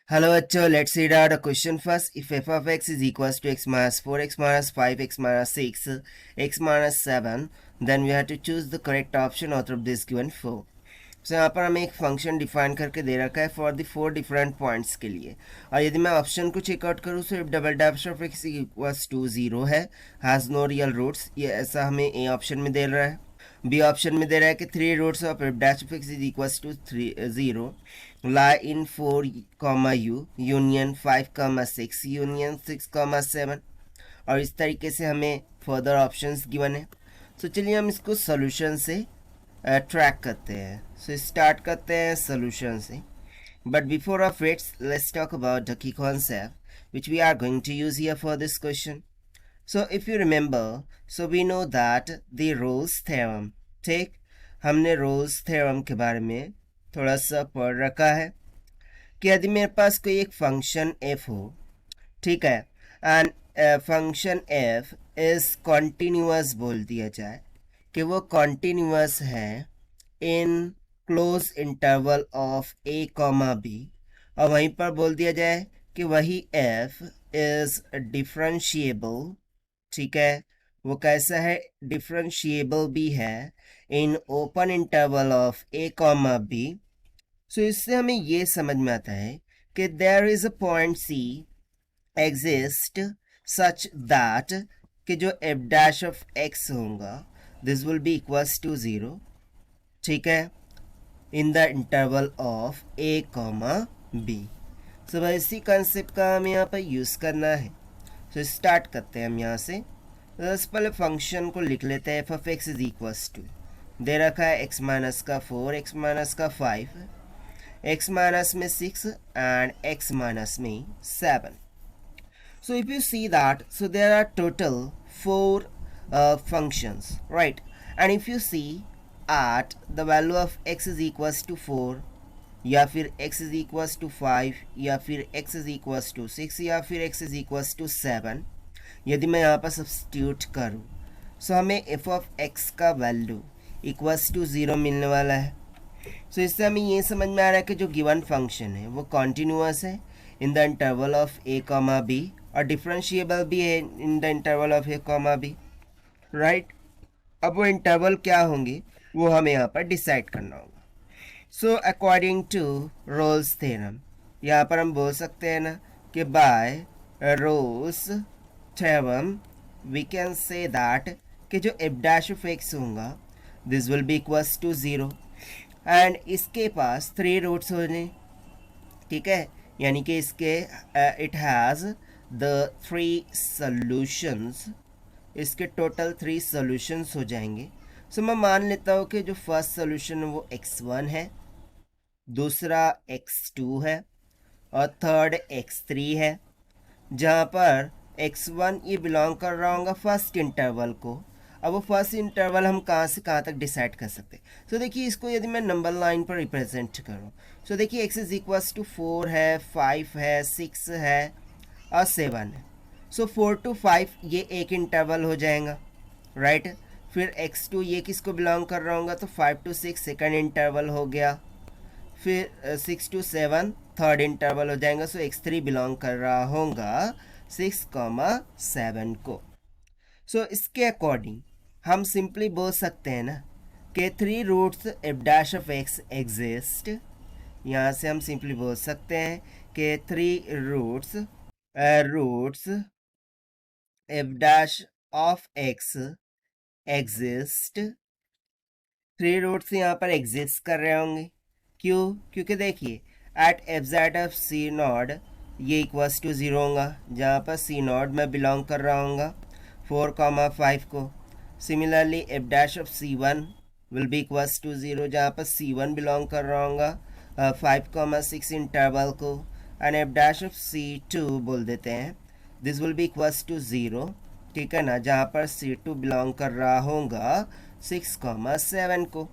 Hello बच्चों, let's read out a question first. If f of x is equals to x minus 4, x minus 5, x minus 6, x minus 7, then we have to choose the correct option out of this given 4. So यहाँ पर हमें एक function define करके दे रखा है for the 4 different points के लिए, और यदि मैं ऑप्शन को चेकआउट करूँ तो f double dash of x equals to 0 है, हैज़ नो रियल रूट्स, ये ऐसा हमें ए ऑप्शन में दे रहा है। बी ऑप्शन में दे रहा है कि 3 roots of f dash of x is equals to 0 lie in 4 comma u union 5 comma 6 union 6 comma 7, और इस तरीके से हमें फर्दर ऑप्शंस गिवन है। सो चलिए हम इसको सोल्यूशन से ट्रैक करते हैं। सो स्टार्ट करते हैं सोल्यूशन से, but before of its let's talk about the key concept which we are going to use here for this question. So if you remember, so we know that the Rolle's theorem, ठीक, हमने Rolle's theorem के बारे में थोड़ा सा पढ़ रखा है कि यदि मेरे पास कोई एक फंक्शन f हो, ठीक है, and function f is continuous बोल दिया जाए कि वो कॉन्टीन्यूअस है in close interval of a comma b, और वहीं पर बोल दिया जाए कि वही f इज डिफरेंशिएबल, ठीक है, वो कैसा है, डिफरेंशिएबल भी है in open interval of a comma b। So इससे हमें ये समझ में आता है कि there is a point c exist such that कि जो एफ डैश ऑफ एक्स होगा this will be equals to 0, ठीक है, in the interval of a comma b. So भाई इसी कंसेप्ट का हमें यहाँ पर यूज़ करना है। सो स्टार्ट करते हैं हम यहाँ से। सबसे पहले फंक्शन को लिख लेते हैं। F of x is equals to दे रखा है एक्स माइनस का 4, एक्स माइनस का 5, x minus में 6 and x minus में 7. So if you see that, so there are total 4 functions, right? And if you see at the value of x is equals to 4, या फिर x is equals to 5, या फिर x is equals to 6, या फिर x is equals to 7, यदि मैं यहाँ पर सब्स्टिट्यूट करूँ, सो हमें f of x का वैल्यू इक्वल्स टू 0 मिलने वाला है। सो इससे हमें ये समझ में आ रहा है कि जो गिवन फंक्शन है वो कॉन्टीन्यूअस है in the interval of a comma b, और डिफरेंशिएबल भी है in the interval of a comma b, right. अब वो इंटरवल क्या होंगे वो हमें यहाँ पर डिसाइड करना होगा। So according to Rolle's theorem, यहाँ पर हम बोल सकते हैं ना कि by Rolle's theorem we can say that कि जो एफ डैश ऑफ एक्स होगा this will be equals to 0, and इसके पास 3 रूट्स होने, ठीक है, यानी कि इसके इट हैज़ द 3 सॉल्यूशंस, इसके टोटल 3 सॉल्यूशंस हो जाएंगे। सो मैं मान लेता हूँ कि जो फर्स्ट सॉल्यूशन है वो x1 है, दूसरा x2 है, और थर्ड x3 है, जहाँ पर x1 ये बिलोंग कर रहा होगा फर्स्ट इंटरवल को। अब वो फर्स्ट इंटरवल हम कहाँ से कहाँ तक डिसाइड कर सकते हैं। सो देखिए इसको यदि मैं नंबर लाइन पर रिप्रेजेंट करूँ, सो देखिए एक्स इज इक्वल्स टू 4 है, 5 है, 6 है और 7 है। सो 4 to 5 ये एक इंटरवल हो जाएगा, राइट। फिर x2 ये किसको बिलोंग कर रहा होगा, तो 5 to 6 सेकेंड इंटरवल हो गया। फिर 6 to 7 थर्ड इंटरवल हो जाएगा। सो x3 बिलोंग कर रहा होगा 6,7 को। सो इसके अकॉर्डिंग हम सिंपली बोल सकते हैं ना कि 3 roots F dash of X exist. यहाँ से हम सिंपली बोल सकते हैं कि 3 roots F dash of X exist. 3 roots यहाँ पर एग्जिस्ट कर रहे होंगे, क्यों, क्योंकि देखिए at F Z of C nought ये इक्वल्स टू 0 होगा, जहाँ पर सी नॉड में बिलोंग कर रहा होगा 4,5 को। Similarly F dash of C1 will be equals to 0, जहाँ पर C1 बिलोंग कर रहा होगा 5,6 इंटरवल को, and F dash of C2 बोल देते हैं this will be equals to 0, ठीक है ना, जहाँ पर C2 बिलोंग कर रहा होगा 6,7 को।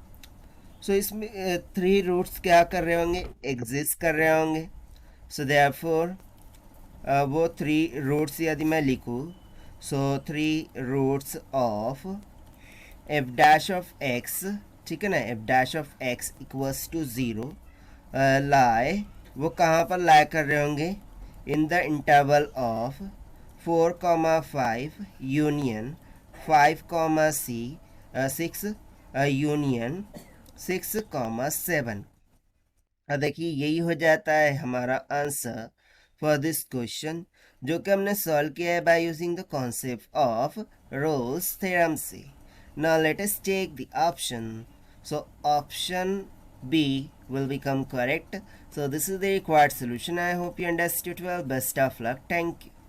सो इसमें 3 रूट्स क्या कर रहे होंगे, एग्जिस्ट कर रहे होंगे। सो देयरफॉर वो 3 रूट्स यदि मैं लिखूँ, so 3 roots of F dash of X, ठीक है ना, F dash of x equals to 0 lie वो कहाँ पर लाई कर रहे होंगे? In the interval of 4,5 union 5,6 union 6,7। देखिए यही हो जाता है हमारा आंसर फॉर दिस क्वेश्चन, जो कि हमने सॉल्व किया है by using the concept of Rolle's theorem से। Now let us take the option. So option B will become correct. So this is the required solution. I hope you understood well. Best of luck. Thank you.